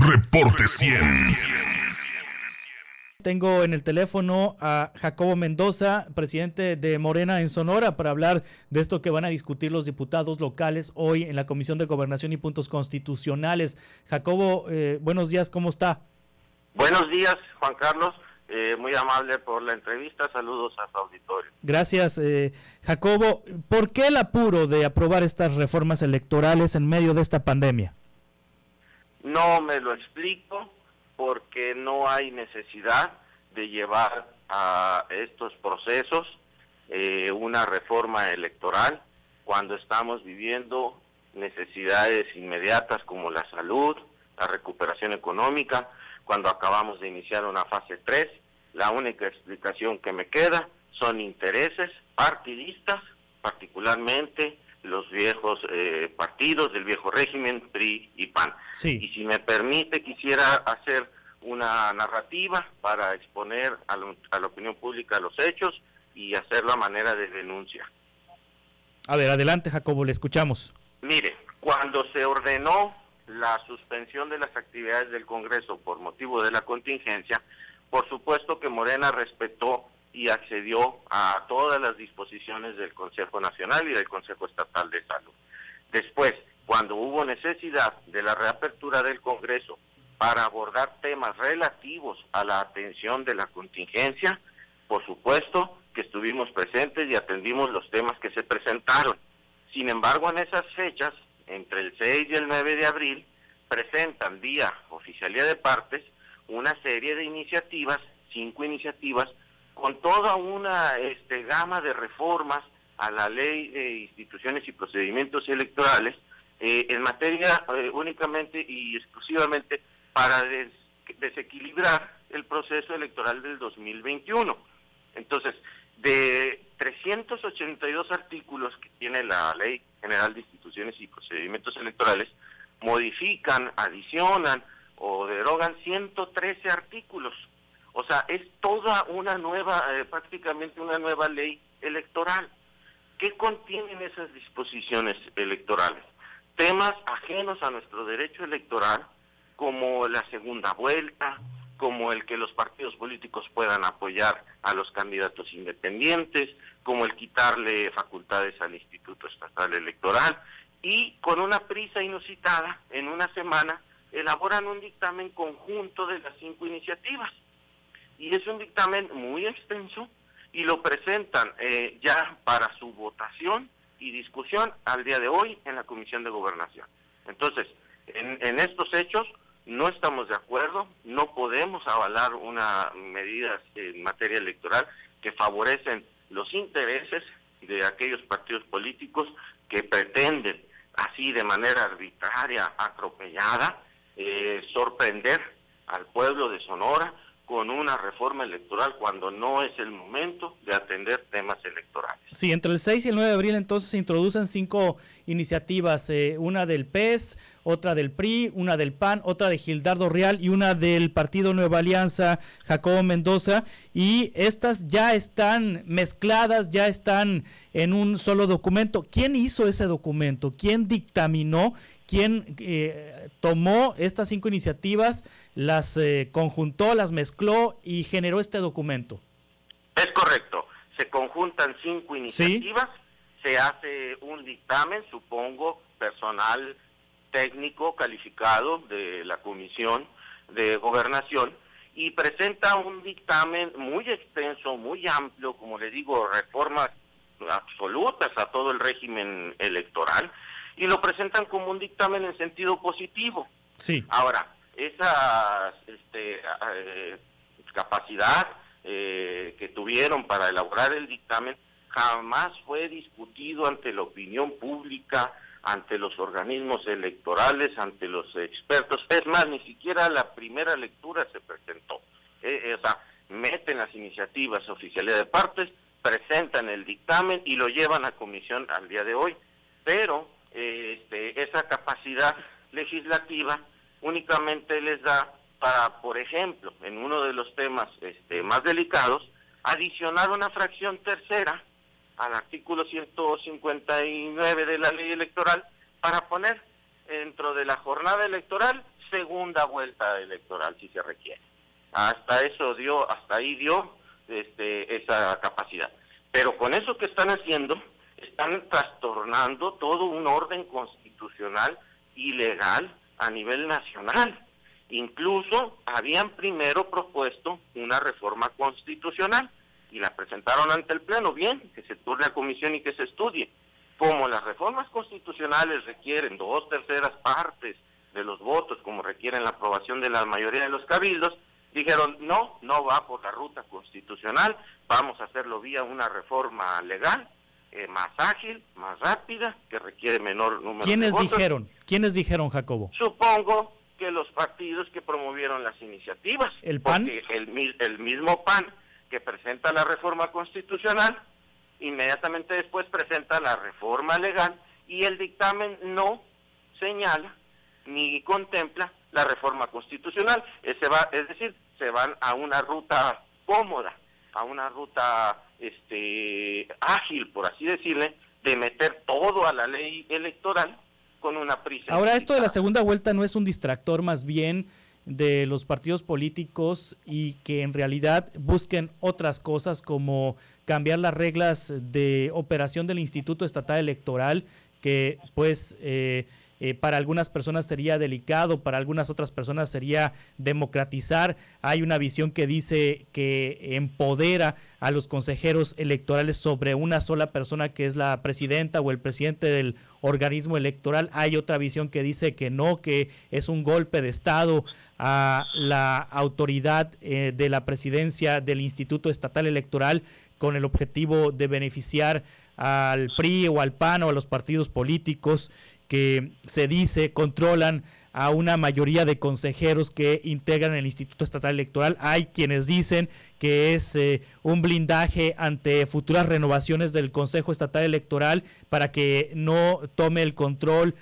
Reporte 100. Tengo en el teléfono a Jacobo Mendoza, presidente de Morena en Sonora, para hablar de esto que van a discutir los diputados locales hoy en la Comisión de Gobernación y Puntos Constitucionales. Jacobo, buenos días, ¿cómo está? Buenos días, Juan Carlos. Muy amable por la entrevista. Saludos a su auditorio. Gracias, Jacobo. ¿Por qué el apuro de aprobar estas reformas electorales en medio de esta pandemia? No me lo explico porque no hay necesidad de llevar a estos procesos una reforma electoral cuando estamos viviendo necesidades inmediatas como la salud, la recuperación económica, cuando acabamos de iniciar una fase 3. La única explicación que me queda son intereses partidistas, particularmente los viejos partidos del viejo régimen, PRI y PAN. Sí. Y si me permite, quisiera hacer una narrativa para exponer a la opinión pública los hechos y hacerlo a manera de denuncia. A ver, adelante, Jacobo, le escuchamos. Mire, cuando se ordenó la suspensión de las actividades del Congreso por motivo de la contingencia, por supuesto que Morena respetó y accedió a todas las disposiciones del Consejo Nacional y del Consejo Estatal de Salud. Después, cuando hubo necesidad de la reapertura del Congreso para abordar temas relativos a la atención de la contingencia, por supuesto que estuvimos presentes y atendimos los temas que se presentaron. Sin embargo, en esas fechas, entre el 6 y el 9 de abril, presentan vía Oficialía de Partes una serie de iniciativas, 5 iniciativas, con toda una gama de reformas a la Ley de Instituciones y Procedimientos Electorales en materia únicamente y exclusivamente para desequilibrar el proceso electoral del 2021. Entonces, de 382 artículos que tiene la Ley General de Instituciones y Procedimientos Electorales, modifican, adicionan o derogan 113 artículos. O sea, es toda una nueva, prácticamente una nueva ley electoral. ¿Qué contienen esas disposiciones electorales? Temas ajenos a nuestro derecho electoral, como la segunda vuelta, como el que los partidos políticos puedan apoyar a los candidatos independientes, como el quitarle facultades al Instituto Estatal Electoral, y con una prisa inusitada, en una semana, elaboran un dictamen conjunto de las 5 iniciativas. Y es un dictamen muy extenso y lo presentan ya para su votación y discusión al día de hoy en la Comisión de Gobernación. Entonces, en estos hechos no estamos de acuerdo, no podemos avalar una medida en materia electoral que favorecen los intereses de aquellos partidos políticos que pretenden, así de manera arbitraria, atropellada, sorprender al pueblo de Sonora con una reforma electoral cuando no es el momento de atender temas electorales. Sí, entre el 6 y el 9 de abril entonces se introducen 5 iniciativas, una del PES, otra del PRI, una del PAN, otra de Gildardo Real y una del Partido Nueva Alianza, Jacobo Mendoza, y estas ya están mezcladas, ya están en un solo documento. ¿Quién hizo ese documento? ¿Quién dictaminó? ¿Quién tomó estas 5 iniciativas, las conjuntó, las mezcló y generó este documento? Es correcto, se conjuntan 5 iniciativas, ¿sí? Se hace un dictamen, supongo, personal técnico calificado de la Comisión de Gobernación, y presenta un dictamen muy extenso, muy amplio, como le digo, reformas absolutas a todo el régimen electoral, y lo presentan como un dictamen en sentido positivo. Sí. Ahora, esa capacidad que tuvieron para elaborar el dictamen jamás fue discutido ante la opinión pública, ante los organismos electorales, ante los expertos. Es más, ni siquiera la primera lectura se presentó. O sea, meten las iniciativas Oficialía de Partes, presentan el dictamen y lo llevan a comisión al día de hoy. Pero esa capacidad legislativa únicamente les da para, por ejemplo, en uno de los temas más delicados, adicionar una fracción tercera al artículo 159 de la ley electoral para poner dentro de la jornada electoral, segunda vuelta electoral si se requiere. Hasta ahí dio esa capacidad. Pero con eso que están haciendo, están trastornando todo un orden constitucional y legal a nivel nacional. Incluso habían primero propuesto una reforma constitucional y la presentaron ante el Pleno. Bien, que se turne a comisión y que se estudie. Como las reformas constitucionales requieren 2/3 partes de los votos, como requieren la aprobación de la mayoría de los cabildos, dijeron, no va por la ruta constitucional, vamos a hacerlo vía una reforma legal, más ágil, más rápida, que requiere menor número de votos. ¿Quiénes dijeron, Jacobo? Supongo que los partidos que promovieron las iniciativas. ¿El PAN? Porque el mismo PAN que presenta la reforma constitucional, inmediatamente después presenta la reforma legal, y el dictamen no señala ni contempla la reforma constitucional. Es decir, se van a una ruta cómoda, a una ruta ágil, por así decirle, de meter todo a la ley electoral con una prisa. Ahora, esto de la segunda vuelta no es un distractor más bien de los partidos políticos y que en realidad busquen otras cosas como cambiar las reglas de operación del Instituto Estatal Electoral, que pues para algunas personas sería delicado, para algunas otras personas sería democratizar. Hay una visión que dice que empodera a los consejeros electorales sobre una sola persona, que es la presidenta o el presidente del organismo electoral. Hay otra visión que dice que no, que es un golpe de Estado a la autoridad de la presidencia del Instituto Estatal Electoral, con el objetivo de beneficiar al PRI o al PAN o a los partidos políticos que se dice controlan a una mayoría de consejeros que integran el Instituto Estatal Electoral. Hay quienes dicen que es un blindaje ante futuras renovaciones del Consejo Estatal Electoral para que no tome el control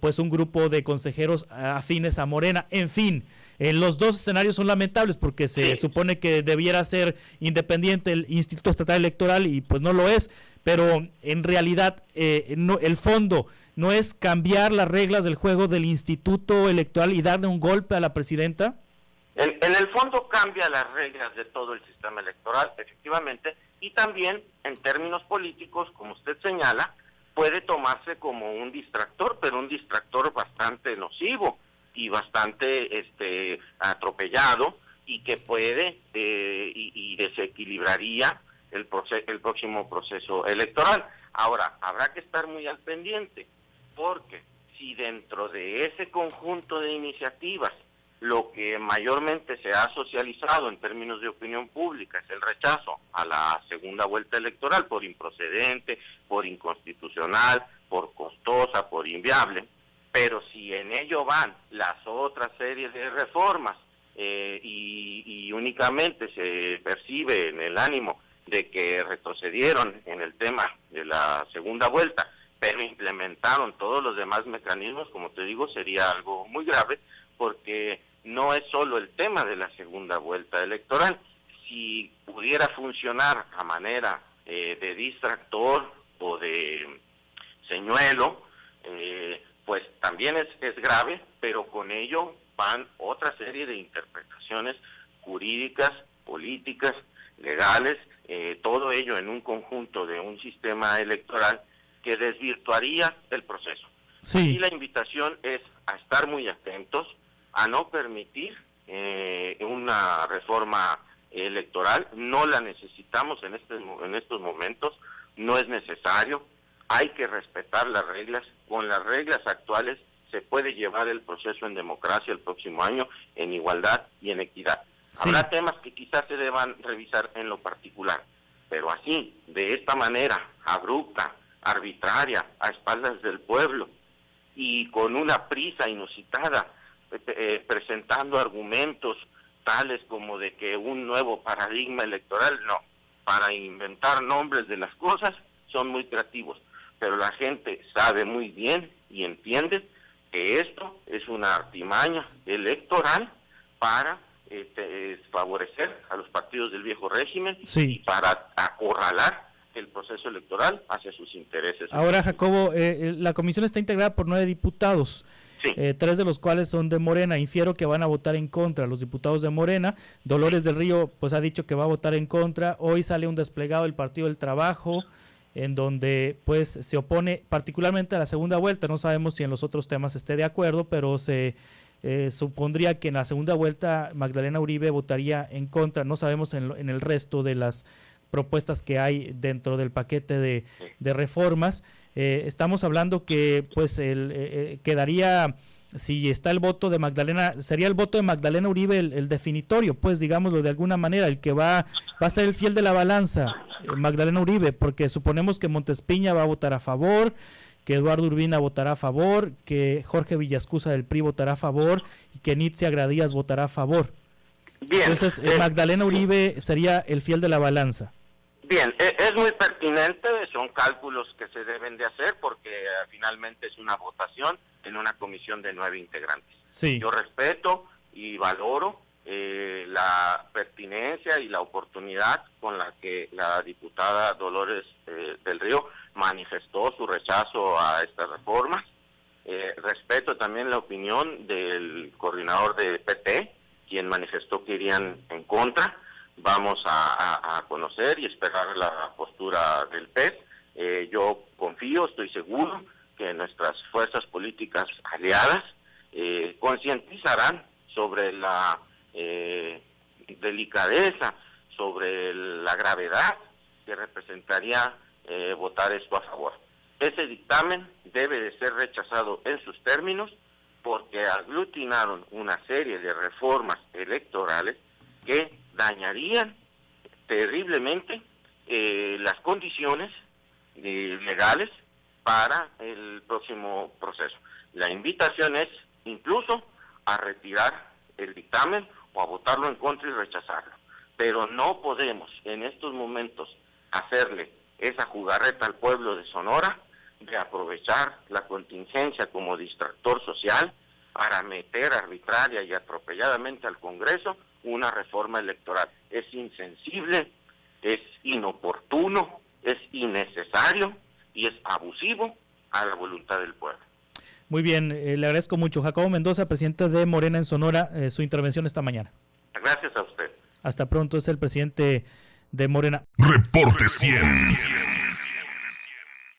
pues un grupo de consejeros afines a Morena. En fin, los dos escenarios son lamentables porque se supone que debiera ser independiente el Instituto Estatal Electoral y pues no lo es, pero en realidad no, el fondo no es cambiar las reglas del juego del Instituto Electoral y darle un golpe a la presidenta. En el fondo cambia las reglas de todo el sistema electoral, efectivamente, y también en términos políticos, como usted señala, puede tomarse como un distractor, pero un distractor bastante nocivo y bastante atropellado, y que puede y desequilibraría el próximo proceso electoral. Ahora, habrá que estar muy al pendiente, porque si dentro de ese conjunto de iniciativas lo que mayormente se ha socializado en términos de opinión pública es el rechazo a la segunda vuelta electoral por improcedente, por inconstitucional, por costosa, por inviable, pero si en ello van las otras series de reformas y únicamente se percibe en el ánimo de que retrocedieron en el tema de la segunda vuelta, pero implementaron todos los demás mecanismos, como te digo, sería algo muy grave, porque no es solo el tema de la segunda vuelta electoral. Si pudiera funcionar a manera de distractor o de señuelo, pues también es grave, pero con ello van otra serie de interpretaciones jurídicas, políticas, legales, todo ello en un conjunto de un sistema electoral que desvirtuaría el proceso. Sí. Y la invitación es a estar muy atentos, a no permitir una reforma electoral. No la necesitamos en estos momentos, no es necesario, hay que respetar las reglas. Con las reglas actuales se puede llevar el proceso en democracia el próximo año en igualdad y en equidad. Sí. Habrá temas que quizás se deban revisar en lo particular, pero así, de esta manera abrupta, arbitraria, a espaldas del pueblo y con una prisa inusitada, presentando argumentos tales como de que un nuevo paradigma electoral, no, para inventar nombres de las cosas son muy creativos, pero la gente sabe muy bien y entiende que esto es una artimaña electoral para favorecer a los partidos del viejo régimen, sí, y para acorralar el proceso electoral hacia sus intereses. Ahora, Jacobo, la comisión está integrada por 9 diputados. Sí. 3 de los cuales son de Morena. Infiero que van a votar en contra los diputados de Morena. Dolores del Río pues ha dicho que va a votar en contra. Hoy sale un desplegado del Partido del Trabajo en donde pues se opone particularmente a la segunda vuelta. No sabemos si en los otros temas esté de acuerdo, pero se supondría que en la segunda vuelta Magdalena Uribe votaría en contra. No sabemos en el resto de las propuestas que hay dentro del paquete de reformas. Estamos hablando que pues quedaría, si está el voto de Magdalena, sería el voto de Magdalena Uribe el definitorio, pues digámoslo de alguna manera, el que va a ser el fiel de la balanza, Magdalena Uribe, porque suponemos que Montespiña va a votar a favor, que Eduardo Urbina votará a favor, que Jorge Villascusa del PRI votará a favor y que Nitzia Gradías votará a favor. Bien. Entonces Magdalena Uribe sería el fiel de la balanza. Bien, es muy pertinente, son cálculos que se deben de hacer porque finalmente es una votación en una comisión de 9 integrantes. Sí. Yo respeto y valoro la pertinencia y la oportunidad con la que la diputada Dolores del Río manifestó su rechazo a estas reformas. Respeto también la opinión del coordinador de PT, quien manifestó que irían en contra. Vamos a conocer y esperar la postura del PES. Yo confío, estoy seguro que nuestras fuerzas políticas aliadas concientizarán sobre la delicadeza, sobre la gravedad que representaría votar esto a favor. Ese dictamen debe de ser rechazado en sus términos porque aglutinaron una serie de reformas electorales que dañarían terriblemente las condiciones legales para el próximo proceso. La invitación es incluso a retirar el dictamen o a votarlo en contra y rechazarlo. Pero no podemos en estos momentos hacerle esa jugarreta al pueblo de Sonora de aprovechar la contingencia como distractor social para meter arbitraria y atropelladamente al Congreso una reforma electoral. Es insensible, es inoportuno, es innecesario y es abusivo a la voluntad del pueblo. Muy bien, le agradezco mucho. Jacobo Mendoza, presidente de Morena en Sonora, su intervención esta mañana. Gracias a usted. Hasta pronto, es el presidente de Morena. Reporte 100.